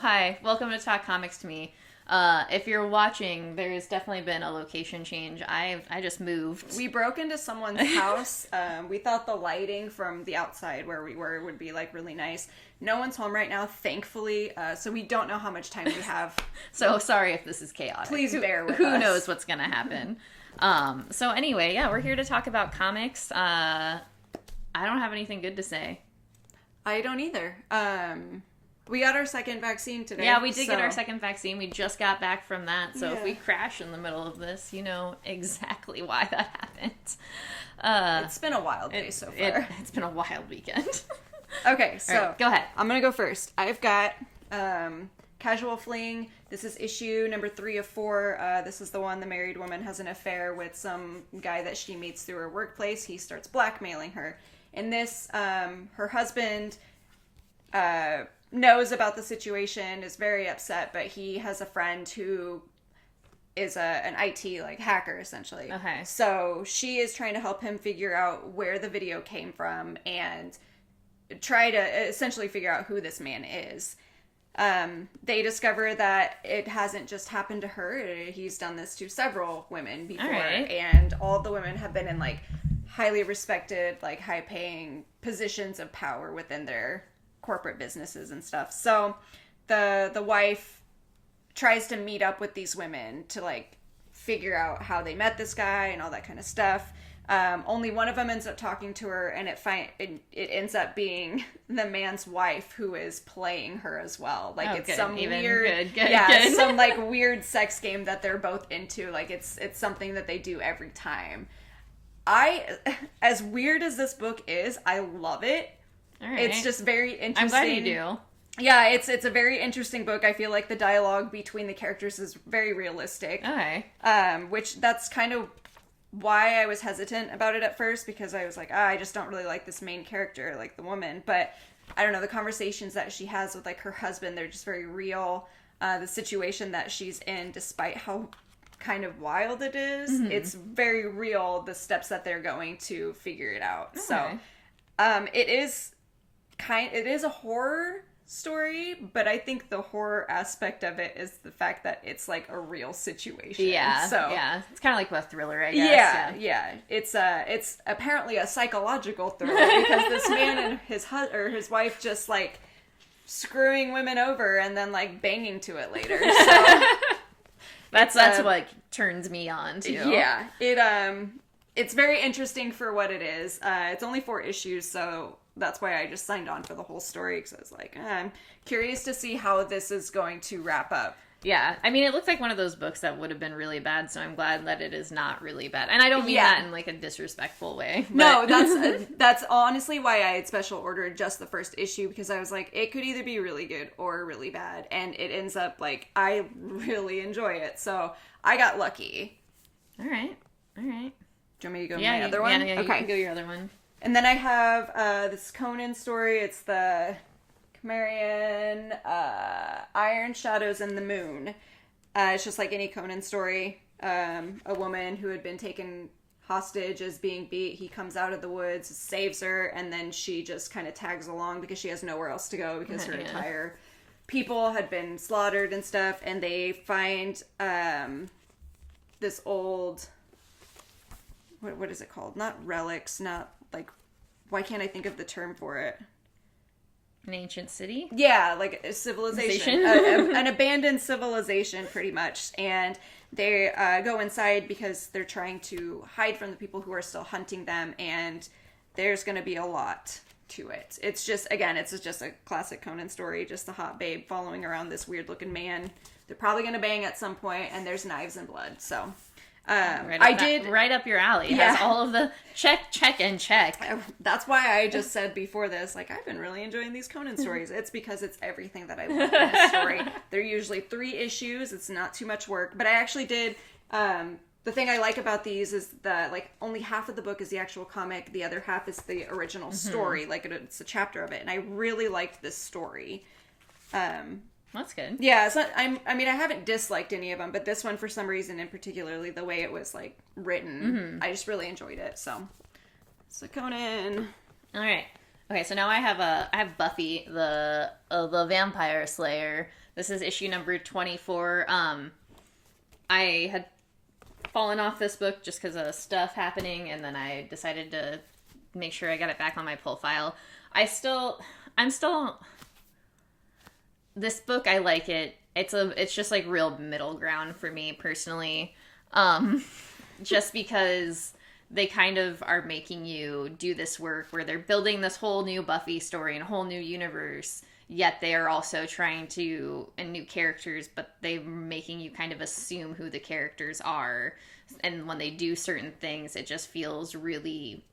Hi, welcome to Talk Comics to Me. If you're watching, there's definitely been a location change. I just moved. We broke into someone's house. We thought the lighting from the outside where we were would be like really nice. No one's home right now, thankfully, so we don't know how much time we have. So sorry if this is chaotic. Please bear with us. Who knows what's gonna happen? So anyway, yeah, we're here to talk about comics. I don't have anything good to say. I don't either. We got our second vaccine today. Yeah, we did get our second vaccine. We just got back from that. So Yeah. if we crash in the middle of this, you know exactly why that happened. It's been a wild day so far. It's been a wild weekend. Okay, so right, go ahead. I'm going to go first. I've got Casual Fling. This is issue number 3 of 4. This is the one the married woman has an affair with some guy that she meets through her workplace. He starts blackmailing her. In this, her husband knows about the situation, is very upset, but he has a friend who is an IT like hacker essentially. Okay. So she is trying to help him figure out where the video came from and try to essentially figure out who this man is. They discover that it hasn't just happened to her. He's done this to several women before, right. and all of the women have been in like highly respected, like high paying positions of power within their corporate businesses and stuff. So the wife tries to meet up with these women to like figure out how they met this guy and all that kind of stuff. Only one of them ends up talking to her, and it ends up being the man's wife who is playing her as well. Like it's good. some Even weird, good. some like weird sex game that they're both into. Like it's something that they do every time. As weird as this book is, I love it. All right. It's just very interesting. I'm glad you do. Yeah, it's a very interesting book. I feel like the dialogue between the characters is very realistic. Okay. Which that's kind of why I was hesitant about it at first, because I was like, I just don't really like this main character, like the woman. But I don't know, the conversations that she has with like her husband, they're just very real. The situation that she's in, despite how kind of wild it is, it's very real, the steps that they're going to figure it out. Okay. So it is a horror story, but I think the horror aspect of it is the fact that it's like a real situation. Yeah. So yeah, it's kind of like a thriller, I guess. Yeah. It's apparently a psychological thriller because this man and his wife just like screwing women over and then like banging to it later. So that's what turns me on too. Yeah. It's very interesting for what it is. It's only 4 issues, so that's why I just signed on for the whole story, because I was like, I'm curious to see how this is going to wrap up. Yeah, I mean, it looks like one of those books that would have been really bad, so I'm glad that it is not really bad. And I don't mean that in like a disrespectful way. But... No, that's honestly why I had special ordered just the first issue, because I was like, it could either be really good or really bad, and it ends up like, I really enjoy it, so I got lucky. All right. Do you want me to go Yeah, my other one? Yeah, okay. You can go your other one. And then I have this Conan story. It's the Cimmerian Iron Shadows and the Moon. It's just like any Conan story. A woman who had been taken hostage is being beat. He comes out of the woods, saves her, and then she just kind of tags along because she has nowhere else to go because her entire people had been slaughtered and stuff. And they find this old... What is it called? Not relics, not like... Why can't I think of the term for it? An ancient city? Yeah, like a civilization. An abandoned civilization, pretty much. And they go inside because they're trying to hide from the people who are still hunting them, and there's going to be a lot to it. It's just a classic Conan story, just a hot babe following around this weird-looking man. They're probably going to bang at some point, and there's knives and blood, so... right up your alley. It has all of the check. That's why I just said before this, like, I've been really enjoying these Conan stories. It's because it's everything that I love in a story. They're usually 3 issues. It's not too much work. But I actually did, the thing I like about these is that, like, only half of the book is the actual comic. The other half is the original story. Like, it's a chapter of it. And I really liked this story. That's good. Yeah, it's not, I haven't disliked any of them, but this one, for some reason, in particularly, the way it was, like, written, I just really enjoyed it, so Conan. All right. Okay, so now I have Buffy, the Vampire Slayer. This is issue number 24. I had fallen off this book just because of stuff happening, and then I decided to make sure I got it back on my pull file. I'm still this book, I like it. It's just like real middle ground for me personally. Just because they kind of are making you do this work where they're building this whole new Buffy story and a whole new universe, yet they are also trying to, and new characters, but they're making you kind of assume who the characters are. And when they do certain things, it just feels really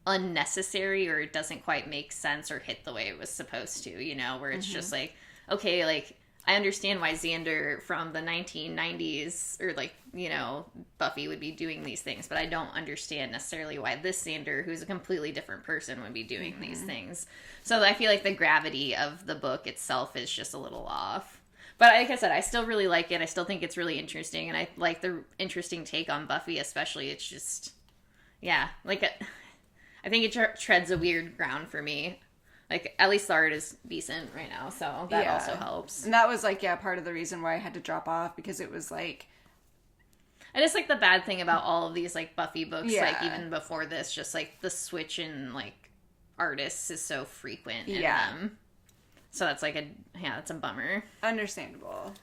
unnecessary, or it doesn't quite make sense or hit the way it was supposed to, where it's just like, okay, like, I understand why Xander from the 1990s, or like, Buffy would be doing these things, but I don't understand necessarily why this Xander, who's a completely different person, would be doing these things. So I feel like the gravity of the book itself is just a little off. But like I said, I still really like it. I still think it's really interesting, and I like the interesting take on Buffy, especially. It's just, yeah, like, I think it treads a weird ground for me. Like, at least the art is decent right now, so that also helps. And that was, like, part of the reason why I had to drop off, because it was, like... And it's, like, the bad thing about all of these, like, Buffy books, like, even before this, just, like, the switch in, like, artists is so frequent in them. So that's, like, that's a bummer. Understandable.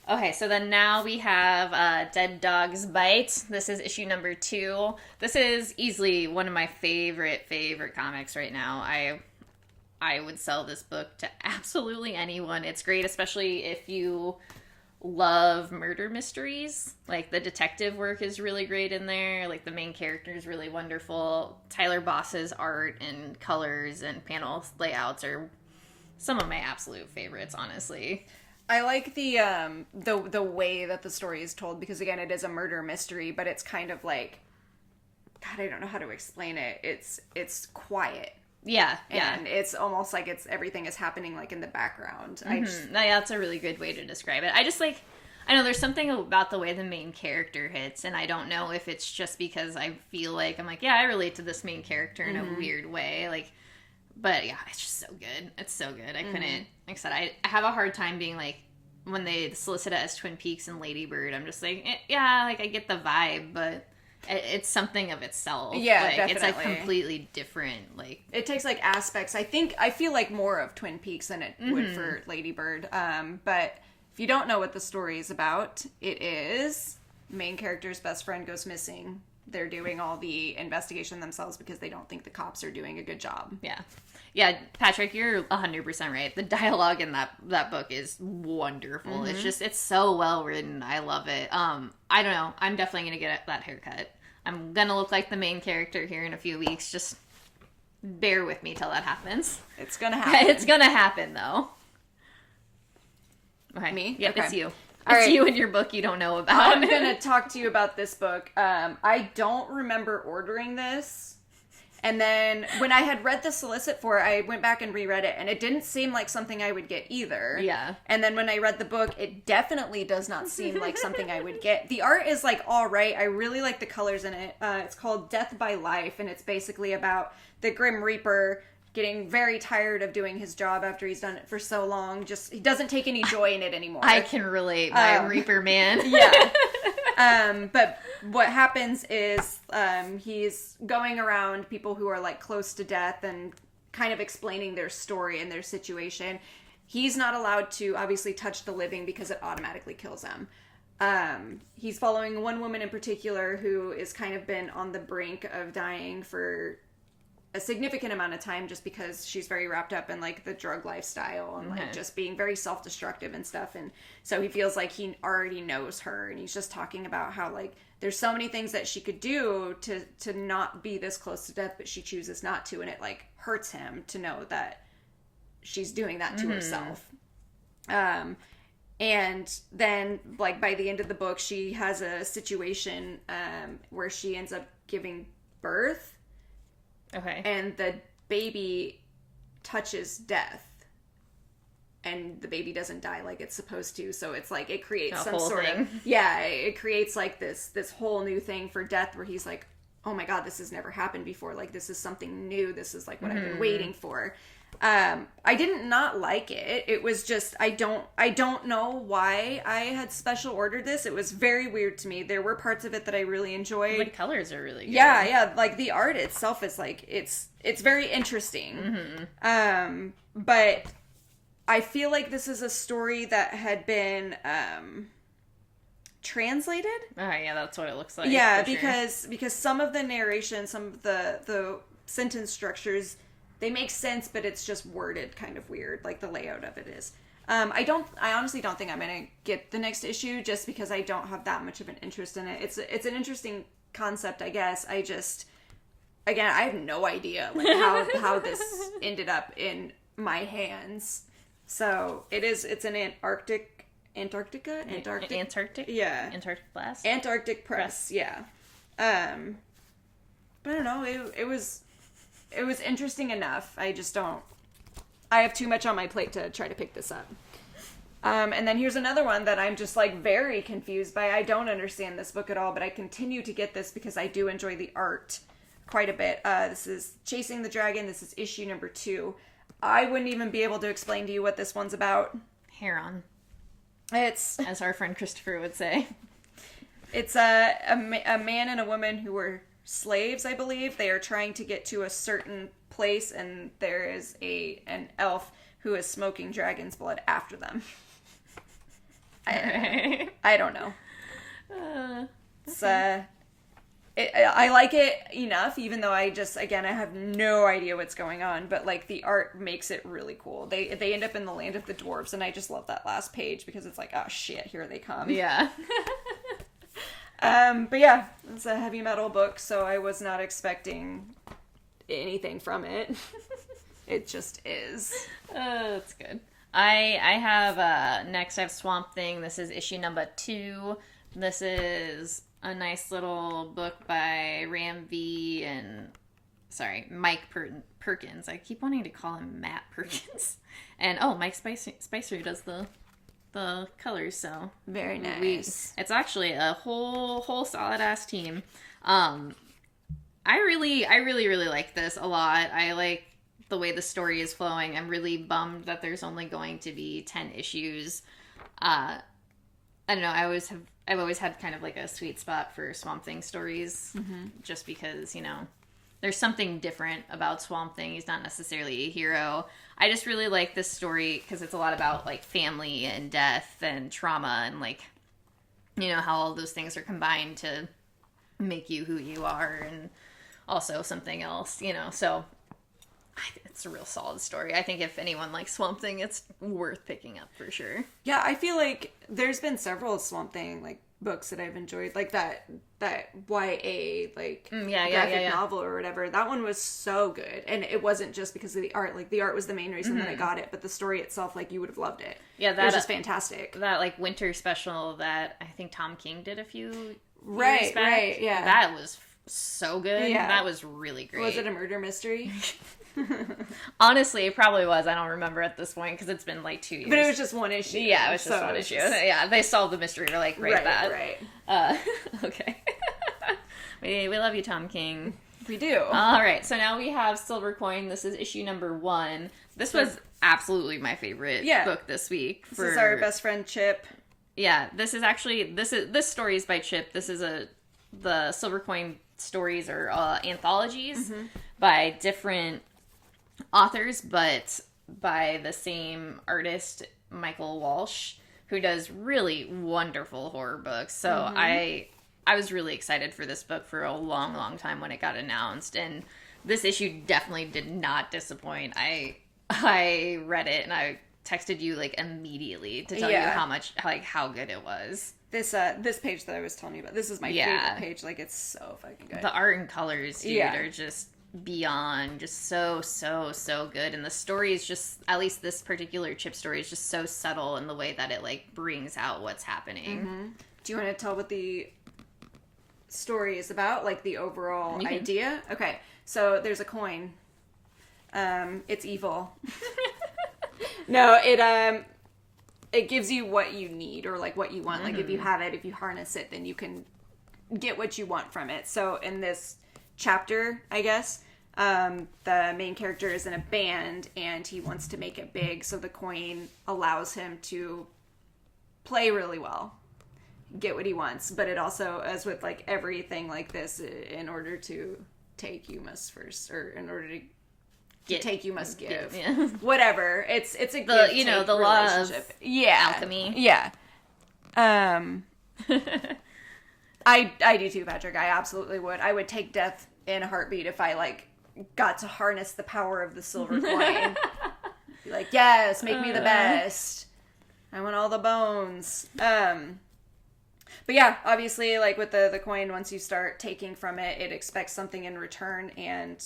Okay, so then now we have Dead Dog's Bite. This is issue number 2. This is easily one of my favorite comics right now. I would sell this book to absolutely anyone. It's great, especially if you love murder mysteries. Like, the detective work is really great in there. Like, the main character is really wonderful. Tyler Boss's art and colors and panel layouts are some of my absolute favorites, honestly. I like the way that the story is told, because, again, it is a murder mystery, but it's kind of like... God, I don't know how to explain it. It's quiet. Yeah. And it's almost like everything is happening, like, in the background. That's a really good way to describe it. I know there's something about the way the main character hits, and I don't know if it's just because I feel like, I'm like, yeah, I relate to this main character in a weird way, like, but yeah, it's just so good. It's so good. I couldn't, like I said, I have a hard time being like, when they solicit it as Twin Peaks and Lady Bird, I'm just like, yeah, like, I get the vibe, but... It's something of itself. Yeah, like, definitely. It's like completely different. Like, it takes like aspects. I feel like more of Twin Peaks than it would for Lady Bird. But if you don't know what the story is about, it is main character's best friend goes missing. They're doing all the investigation themselves because they don't think the cops are doing a good job. Yeah, Patrick, you're 100% right. The dialogue in that book is wonderful. It's so well written. I love it. I don't know. I'm definitely gonna get that haircut. I'm gonna look like the main character here in a few weeks. Just bear with me till that happens. It's gonna happen. It's gonna happen, though. Okay. Me? Yep, okay. It's you. All it's right. you and your book you don't know about. I'm gonna talk to you about this book. I don't remember ordering this. And then when I had read the solicit for it, I went back and reread it, and it didn't seem like something I would get either. Yeah. And then when I read the book, it definitely does not seem like something I would get. The art is, like, all right. I really like the colors in it. It's called Death by Life, and it's basically about the Grim Reaper getting very tired of doing his job after he's done it for so long. Just, he doesn't take any joy in it anymore. I can relate, my Reaper man. Yeah. But what happens is he's going around people who are, like, close to death and kind of explaining their story and their situation. He's not allowed to obviously touch the living because it automatically kills him. He's following one woman in particular who is kind of been on the brink of dying for a significant amount of time, just because she's very wrapped up in, like, the drug lifestyle and like just being very self-destructive and stuff. And so he feels like he already knows her, and he's just talking about how, like, there's so many things that she could do to not be this close to death, but she chooses not to, and it, like, hurts him to know that she's doing that to herself. And then, like, by the end of the book, she has a situation where she ends up giving birth. Okay. And the baby touches death. And the baby doesn't die like it's supposed to. So it's like, it creates some sort of... Yeah, it creates, like, this whole new thing for Death where he's like, oh my God, this has never happened before. Like, this is something new. This is like what I've been waiting for. I didn't not like it. It was just, I don't know why I had special ordered this. It was very weird to me. There were parts of it that I really enjoyed. The colors are really good. Yeah. Like, the art itself is like, it's very interesting. But I feel like this is a story that had been, translated. Oh yeah, that's what it looks like. Yeah, because some of the narration, some of the sentence structures, they make sense, but it's just worded kind of weird, like the layout of it is. I honestly don't think I'm gonna get the next issue just because I don't have that much of an interest in it. It's an interesting concept, I guess. I have no idea like how this ended up in my hands. So it's an Antarctic. Yeah. Antarctic Blast. Antarctic Press. Yeah. But I don't know. It was interesting enough. I have too much on my plate to try to pick this up. And then here's another one that I'm just like very confused by. I don't understand this book at all, but I continue to get this because I do enjoy the art quite a bit. This is Chasing the Dragon. This is issue number 2. I wouldn't even be able to explain to you what this one's about. Heron. It's, as our friend Christopher would say, it's a man and a woman who were slaves, I believe. They are trying to get to a certain place, and there is an elf who is smoking dragon's blood after them. I don't know. I like it enough, even though I have no idea what's going on, but like the art makes it really cool. They end up in the land of the dwarves, and I just love that last page because it's like, oh shit, here they come. Yeah. But yeah, it's a heavy metal book, so I was not expecting anything from it. It just is. That's good. I have next I have Swamp Thing. This is issue number 2. This is a nice little book by Mike Perkins. I keep wanting to call him Matt Perkins. And Mike Spicer does the colors, so very nice. It's actually a whole solid ass team. I really like this a lot. I like the way the story is flowing. I'm really bummed that there's only going to be 10 issues. I don't know, I've always had kind of like a sweet spot for Swamp Thing stories, just because, there's something different about Swamp Thing. He's not necessarily a hero. I just really like this story because it's a lot about like family and death and trauma and like, how all those things are combined to make you who you are, and also something else, so it's a real solid story. I think if anyone likes Swamp Thing, it's worth picking up for sure. Yeah, I feel like there's been several Swamp Thing like books that I've enjoyed, like that YA graphic novel or whatever. That one was so good, and it wasn't just because of the art. Like the art was the main reason that I got it, but the story itself, like you would have loved it. Yeah, it was just fantastic. That like winter special that I think Tom King did a few years back. Right, yeah. That was so good. Yeah. That was really great. Was it a murder mystery? Honestly, it probably was. I don't remember at this point because it's been like 2 years. But it was just one issue. Yeah, it was just one issue. Yeah, they solved the mystery like right that. Right. Okay. we love you, Tom King. We do. All right, so now we have Silver Coin. This is issue number 1. This was absolutely my favorite book this week. This is our best friend Chip. Yeah, this story is by Chip. This is the Silver Coin stories are anthologies by different authors, but by the same artist, Michael Walsh, who does really wonderful horror books. So I was really excited for this book for a long time when it got announced, and this issue definitely did not disappoint. I read it and I texted you like immediately to tell you how good it was. This page that I was telling you about, this is my favorite page. Like, it's so fucking good. The art and colors, dude, are just beyond, just so good. And the story is just, at least this particular Chip story is just so subtle in the way that it like brings out what's happening. Do you want to tell what the story is about, like the overall idea? Okay, so there's a coin. It's evil. No, it gives you what you need, or like what you want. Like if you have it, if you harness it, then you can get what you want from it. So in this chapter, I guess. The main character is in a band and he wants to make it big, so the coin allows him to play really well, get what he wants. But it also, as with like everything like this, in order to take you must first, or in order to take you must give. Yeah. Whatever. It's a The give-take the law of yeah. alchemy. Yeah. I do too, Patrick. I absolutely would. I would take death in a heartbeat if I like got to harness the power of the silver coin. Be like, yes, make me the best. I want all the bones. But yeah, obviously, like with the coin, once you start taking from it, it expects something in return, and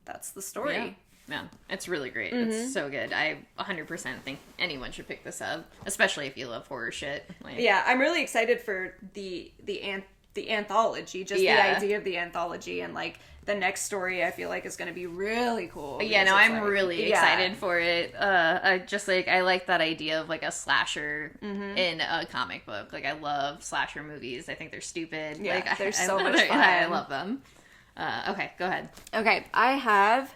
that's the story. Yeah, it's really great. It's so good. I 100% think anyone should pick this up, especially if you love horror shit. Like, yeah, I'm really excited for the anthology, just the idea of the anthology, and like the next story I feel like is going to be really cool. Yeah, no, I'm like, really excited for it. I just like, I like that idea of like a slasher in a comic book. Like, I love slasher movies. I think they're stupid. Yeah, like, they're so much fun. I love them. Okay, go ahead. Okay, I have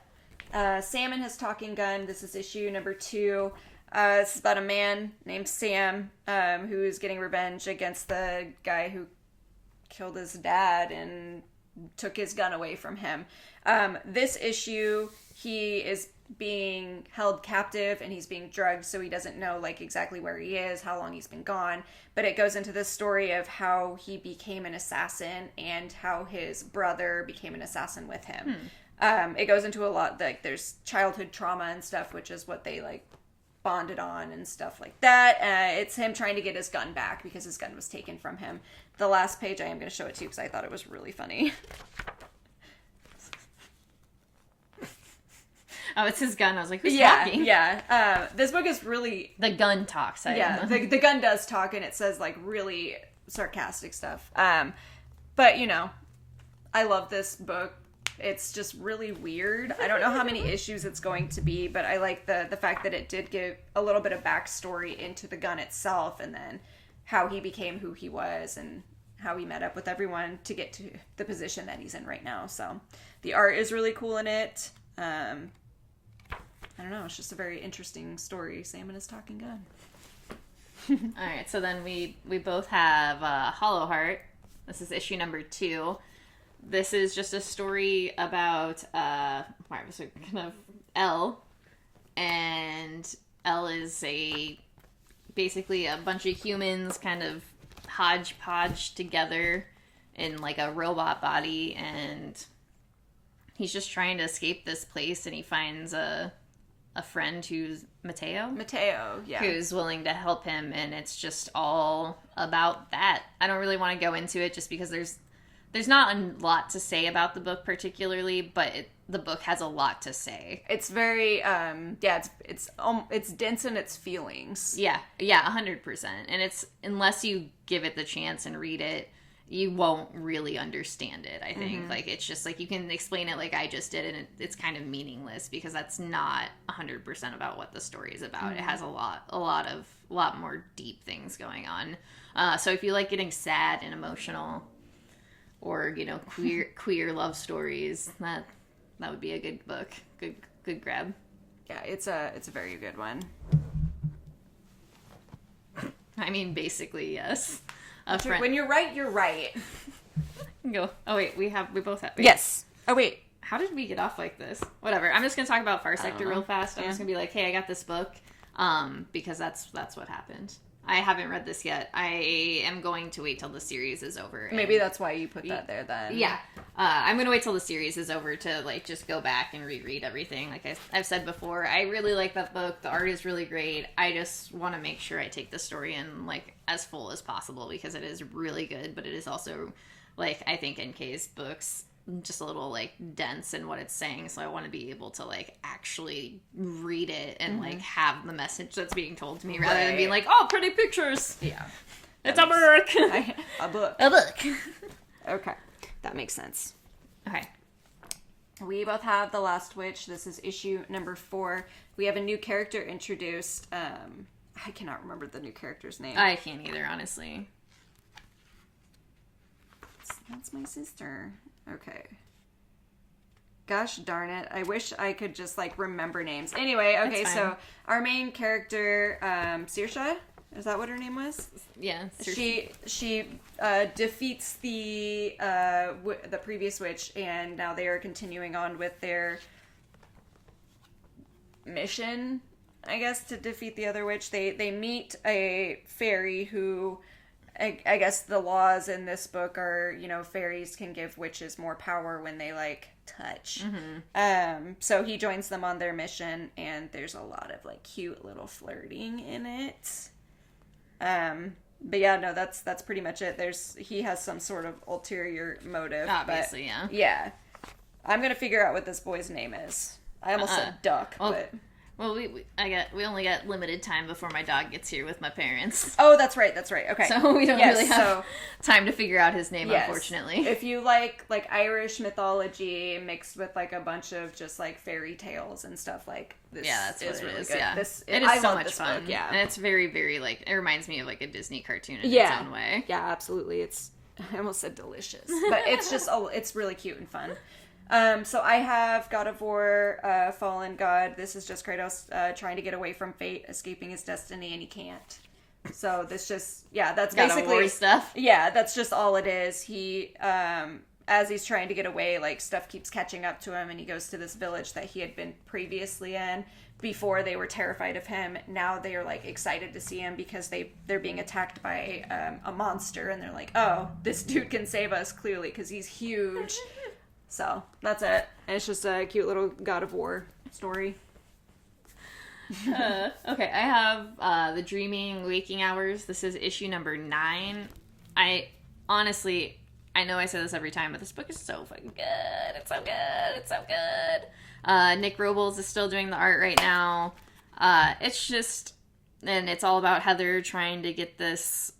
Sam and His Talking Gun. This is issue number 2. This is about a man named Sam who is getting revenge against the guy who killed his dad and took his gun away from him. This issue, he is being held captive and he's being drugged, so he doesn't know like exactly where he is, how long he's been gone. But it goes into this story of how he became an assassin and how his brother became an assassin with him. It goes into a lot, like there's childhood trauma and stuff, which is what they like bonded on and stuff like that. It's him trying to get his gun back because his gun was taken from him. The last page, I am going to show it to you because I thought it was really funny. Oh, it's his gun. I was like, who's talking? Yeah. This book is really... The gun talks. The gun does talk, and it says, like, really sarcastic stuff. But, you know, I love this book. It's just really weird. I don't know how many issues it's going to be, but I like the fact that it did give a little bit of backstory into the gun itself, and then how he became who he was, and how he met up with everyone to get to the position that he's in right now. So the art is really cool in it. I don't know. It's just a very interesting story. Sam and His Talking Gun. All right. So then we both have Hollow Heart. This is issue number 2. This is just a story about Elle, and Elle is basically a bunch of humans kind of hodgepodge together in like a robot body, and he's just trying to escape this place, and he finds a friend who's Mateo, yeah, who's willing to help him, and it's just all about that. I don't really want to go into it just because there's not a lot to say about the book particularly, but the book has a lot to say. It's very, it's dense in its feelings. Yeah, 100%. And it's, unless you give it the chance and read it, you won't really understand it, I think. Like, it's just, like, you can explain it like I just did, and it's kind of meaningless, because that's not 100% about what the story is about. It has a lot more deep things going on. So if you like getting sad and emotional, or, you know, queer love stories, that would be a good book. Good grab. Yeah, it's a very good one. I mean, basically, yes. When you're right, you're right. Go. Oh wait, we both have. Yes. Oh wait. How did we get off like this? Whatever. I'm just gonna talk about Far Sector real fast. I'm just gonna be like, hey, I got this book, because that's what happened. I haven't read this yet. I am going to wait till the series is over. Maybe that's why you put that there then. Yeah. I'm going to wait till the series is over to, like, just go back and reread everything. Like I've said before, I really like that book. The art is really great. I just want to make sure I take the story in, like, as full as possible, because it is really good, but it is also, like, I think NK's books just a little, like, dense in what it's saying, so I want to be able to, like, actually read it and like have the message that's being told to me, rather than being like, oh, pretty pictures. Yeah, it's a book. A book. A book. Okay, that makes sense. Okay, we both have The Last Witch. This is issue number 4. We have a new character introduced. I cannot remember the new character's name. I can't either, honestly. That's my sister. Okay. Gosh darn it. I wish I could just, like, remember names. Anyway, okay, so our main character, Saoirse, is that what her name was? Yeah. She defeats the previous witch, and now they are continuing on with their mission, I guess, to defeat the other witch. They meet a fairy who... I guess the laws in this book are, you know, fairies can give witches more power when they, like, touch. Mm-hmm. So he joins them on their mission, and there's a lot of, like, cute little flirting in it. But yeah, no, that's pretty much it. He has some sort of ulterior motive. Obviously, yeah. Yeah. I'm gonna figure out what this boy's name is. I almost said Duck, but... Well, we only got limited time before my dog gets here with my parents. Oh, that's right. Okay. So we don't really have time to figure out his name, unfortunately. If you like Irish mythology mixed with like a bunch of just like fairy tales and stuff, like this, that's is what really is, good. Yeah, It is so much fun. Book, yeah, and it's very, very like it reminds me of like a Disney cartoon in its own way. Yeah, absolutely. I almost said delicious, but it's just it's really cute and fun. So I have God of War, Fallen God. This is just Kratos trying to get away from fate, escaping his destiny, and he can't. So this just, that's God basically... of War stuff. Yeah, that's just all it is. He, as he's trying to get away, like, stuff keeps catching up to him, and he goes to this village that he had been previously in. Before, they were terrified of him. Now they are, like, excited to see him because they're being attacked by a monster, and they're like, oh, this dude can save us, clearly, because he's huge. So, that's it. And it's just a cute little God of War story. Okay, I have The Dreaming Waking Hours. This is issue number 9. I know I say this every time, but this book is so fucking good. It's so good. It's so good. Nick Robles is still doing the art right now. It's just... And it's all about Heather trying to get this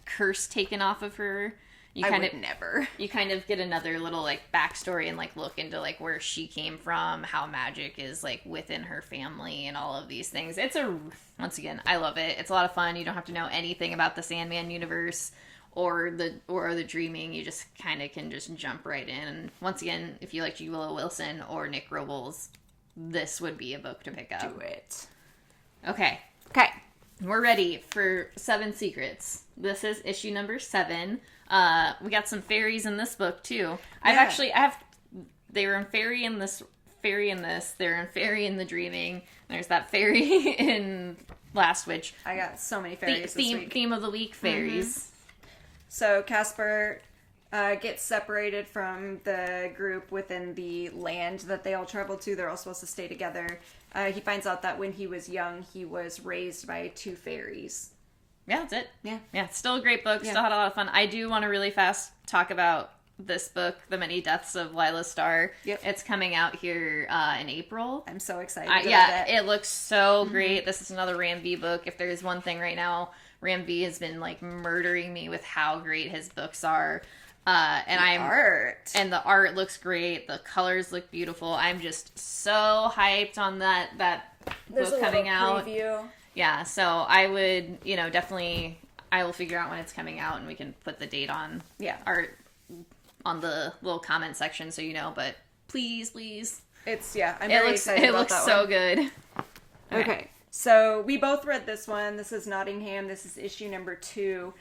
curse taken off of her. You kind of get another little, like, backstory and, like, look into, like, where she came from, how magic is, like, within her family and all of these things. Once again, I love it. It's a lot of fun. You don't have to know anything about the Sandman universe or the Dreaming. You just kind of can just jump right in. And once again, if you like G. Willow Wilson or Nick Robles, this would be a book to pick up. Do it. Okay. We're ready for 7 Secrets. This is issue number 7. We got some fairies in this book too. They were in fairy in this, they're in fairy in the Dreaming. There's that fairy in Last Witch. I got so many fairies this week. Theme of the week, fairies. Mm-hmm. So Casper gets separated from the group within the land that they all traveled to. They're all supposed to stay together. He finds out that when he was young, he was raised by 2 fairies. Yeah, that's it. Yeah. Still a great book. Yeah. Still had a lot of fun. I do want to really fast talk about this book, The Many Deaths of Lila Starr. Yep. It's coming out here in April. I'm so excited about it looks so great. This is another Ram V book. If there's one thing right now, Ram V has been, like, murdering me with how great his books are. And the art looks great. The colors look beautiful. I'm just so hyped on that book coming out. Preview. Yeah, so I would, definitely, I will figure out when it's coming out and we can put the date on on the little comment section so you know, but please. I'm very excited about that one. It looks so good. Okay, so we both read this one. This is Nottingham. This is issue number 2.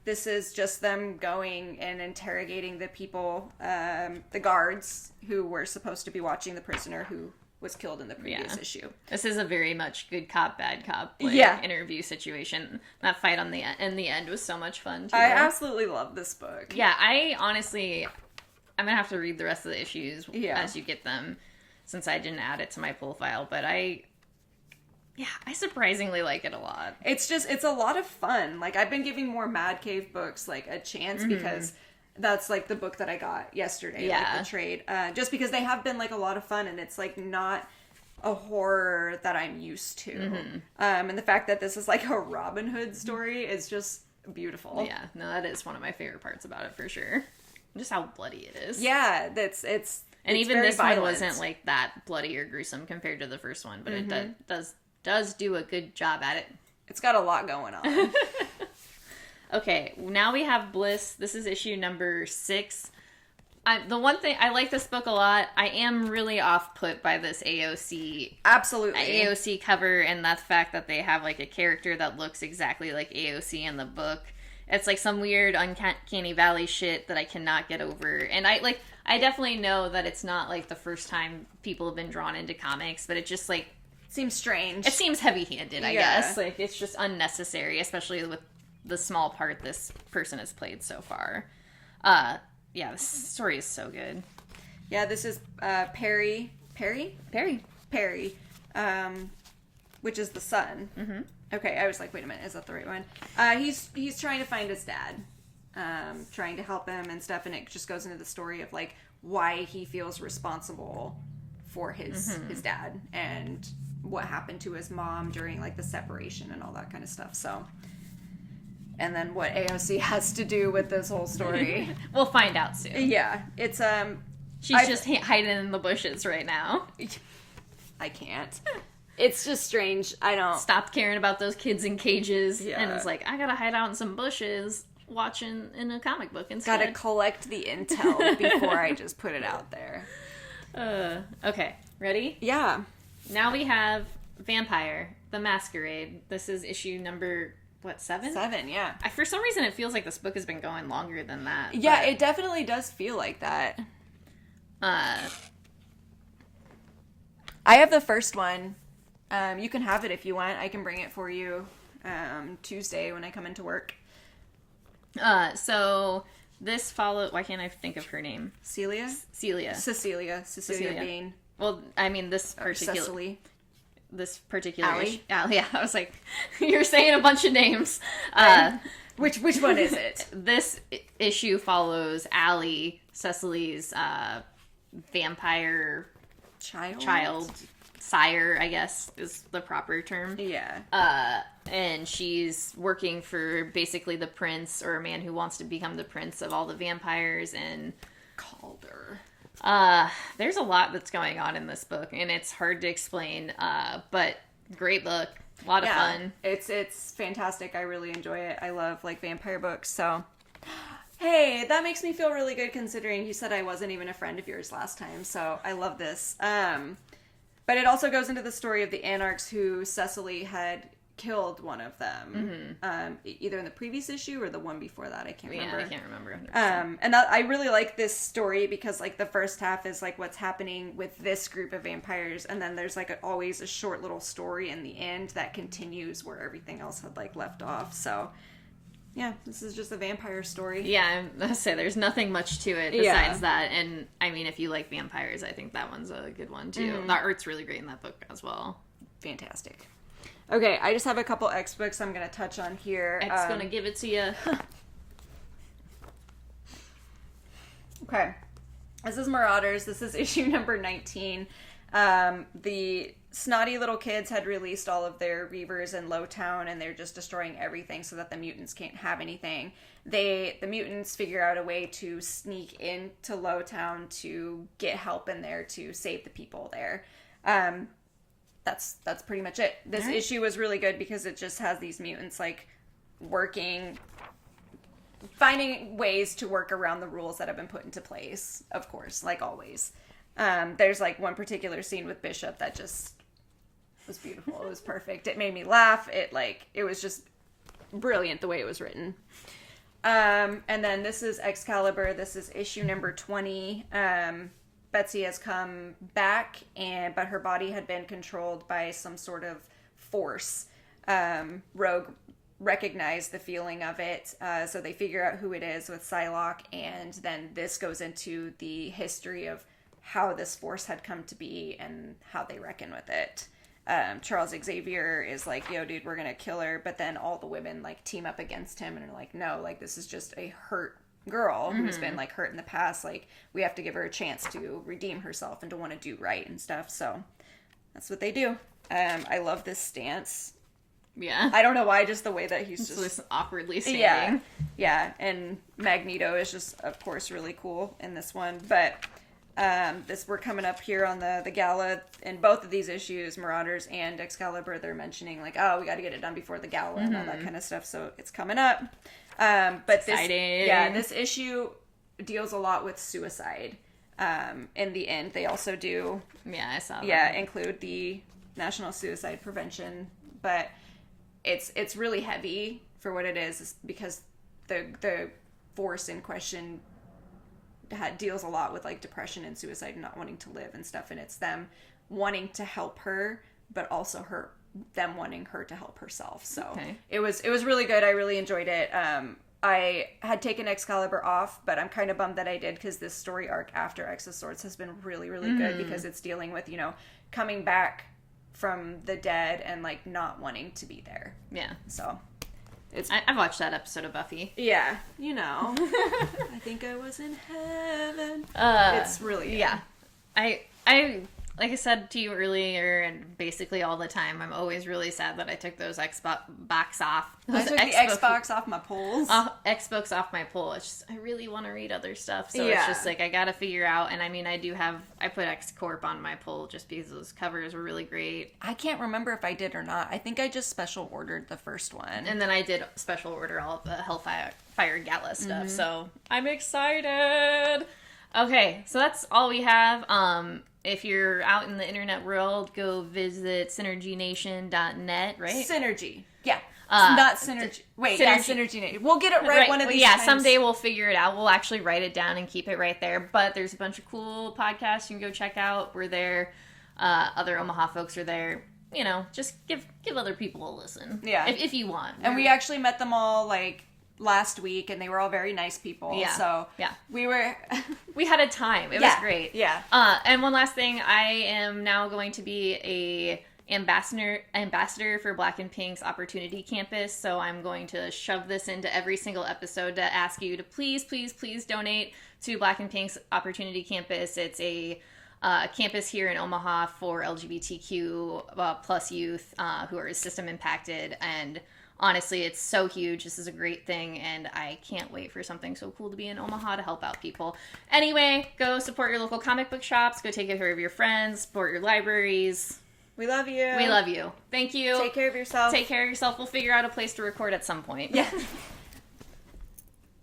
This is just them going and interrogating the people, the guards who were supposed to be watching the prisoner who was killed in the previous issue. This is a very much good cop, bad cop interview situation. That fight in the end was so much fun, too. I absolutely love this book. Yeah, I'm going to have to read the rest of the issues as you get them, since I didn't add it to my pull file, but I surprisingly like it a lot. It's a lot of fun. Like, I've been giving more Mad Cave books, like, a chance because that's, like, the book that I got yesterday, like, the trade. Just because they have been, like, a lot of fun, and it's, like, not a horror that I'm used to. And the fact that this is, like, a Robin Hood story is just beautiful. Yeah, no, that is one of my favorite parts about it, for sure. Just how bloody it is. Yeah, and even this violent. One wasn't, like, that bloody or gruesome compared to the first one, but it does do a good job at it. It's got a lot going on. Okay, now we have Bliss. This is issue number 6. The one thing, I like this book a lot. I am really off-put by this Absolutely. AOC cover, and the fact that they have, like, a character that looks exactly like AOC in the book. It's, like, some weird Uncanny Valley shit that I cannot get over. And I definitely know that it's not, like, the first time people have been drawn into comics, but it just, like... Seems strange. It seems heavy-handed, I guess. Like, it's just unnecessary, especially with the small part this person has played so far. Yeah, this story is so good. Yeah, this is Perry, which is the son. Mm-hmm. Okay, I was like, wait a minute, is that the right one? He's trying to find his dad, trying to help him and stuff, and it just goes into the story of, like, why he feels responsible for his dad and what happened to his mom during, like, the separation and all that kind of stuff, so... And then what AOC has to do with this whole story. We'll find out soon. Yeah, it's, She's just hiding in the bushes right now. I can't. It's just strange. I don't... Stopped caring about those kids in cages, and it's like, I gotta hide out in some bushes watching in a comic book instead. Gotta collect the intel before I just put it out there. Okay, ready? Yeah. Now we have Vampire, the Masquerade. This is issue number... What, 7? 7, yeah. For some reason, it feels like this book has been going longer than that. Yeah, it definitely does feel like that. I have the first one. You can have it if you want. I can bring it for you Tuesday when I come into work. So this follow... Why can't I think of her name? Cecilia Bain. Well, I mean, this particular... Cecily. This particular Allie? Yeah, I was like, you're saying a bunch of names. Which one is it? This issue follows Allie, Cecily's vampire child, sire, I guess is the proper term. Yeah. And she's working for basically the prince, or a man who wants to become the prince of all the vampires, and Calder. There's a lot that's going on in this book, and it's hard to explain, but great book. A lot of fun. It's fantastic. I really enjoy it. I love, like, vampire books, so... Hey, that makes me feel really good considering you said I wasn't even a friend of yours last time, so I love this. But it also goes into the story of the Anarchs who Cecily had killed one of them. Either in the previous issue or the one before that. I can't remember. I can't remember. And I really like this story because, like, the first half is, like, what's happening with this group of vampires, and then there's, like, always a short little story in the end that continues where everything else had, like, left off. So, yeah, this is just a vampire story. Yeah, I say there's nothing much to it besides that. And, I mean, if you like vampires, I think that one's a good one, too. The art's really great in that book as well. Fantastic. Okay, I just have a couple X books I'm going to touch on here. X going to give it to you. Okay. This is Marauders. This is issue number 19. The snotty little kids had released all of their Reavers in Lowtown, and they're just destroying everything so that the mutants can't have anything. The mutants figure out a way to sneak into Lowtown to get help in there to save the people there. That's pretty much it. This issue was really good because it just has these mutants, like, finding ways to work around the rules that have been put into place, of course, like always. There's, like, one particular scene with Bishop that just was beautiful. It was perfect. It made me laugh. It was just brilliant the way it was written. And then this is Excalibur. This is issue number 20. Betsy has come back, but her body had been controlled by some sort of force. Rogue recognized the feeling of it, so they figure out who it is with Psylocke, and then this goes into the history of how this force had come to be and how they reckon with it. Charles Xavier is like, yo, dude, we're gonna kill her, but then all the women, like, team up against him and are like, no, like, this is just a hurt girl who's been, like, hurt in the past. Like, we have to give her a chance to redeem herself and to want to do right and stuff. So that's what they do. I love this stance. Yeah. I don't know why, just the way that he's just awkwardly standing. Yeah. And Magneto is just, of course, really cool in this one. But we're coming up here on the gala. In both of these issues, Marauders and Excalibur, they're mentioning, like, oh, we got to get it done before the gala and all that kind of stuff. So it's coming up. But exciting. This issue deals a lot with suicide. In the end, they also do. Yeah, I saw that. Yeah, include the National Suicide Prevention, but it's really heavy for what it is because the force in question deals a lot with like depression and suicide and not wanting to live and stuff, and it's them wanting to help her, but also them wanting her to help herself. So it was really good. I really enjoyed it. I had taken Excalibur off, but I'm kind of bummed that I did because this story arc after X of Swords has been really, really good because it's dealing with, coming back from the dead and like not wanting to be there. Yeah. So I've watched that episode of Buffy. Yeah, I think I was in heaven. It's really good. Yeah. I like I said to you earlier, and basically all the time, I'm always really sad that I took those Xbox off. I took the Xbox off my polls. Xbox off my poll. It's just, I really want to read other stuff, so it's just like, I gotta figure out, and I mean, I put X Corp on my poll just because those covers were really great. I can't remember if I did or not. I think I just special ordered the first one. And then I did special order all of the Hellfire Gala stuff, so I'm excited! Okay, so that's all we have. If you're out in the internet world, go visit synergynation.net, right? Synergy. Yeah. Not Synergy. Wait, Synergy Nation. We'll get it right one of these times. Someday we'll figure it out. We'll actually write it down and keep it right there. But there's a bunch of cool podcasts you can go check out. We're there. Other Omaha folks are there. Just give other people a listen. Yeah. If you want. And we actually met them all, like, last week, and they were all very nice people. Yeah. So we had a time. It was great. Yeah. And one last thing, I am now going to be a ambassador for Black and Pink's Opportunity Campus. So I'm going to shove this into every single episode to ask you to please, please, please donate to Black and Pink's Opportunity Campus. It's a campus here in Omaha for LGBTQ plus youth who are system impacted, and honestly, it's so huge. This is a great thing, and I can't wait for something so cool to be in Omaha to help out people. Anyway, go support your local comic book shops. Go take care of your friends. Support your libraries. We love you. We love you. Thank you. Take care of yourself. Take care of yourself. We'll figure out a place to record at some point. Yeah.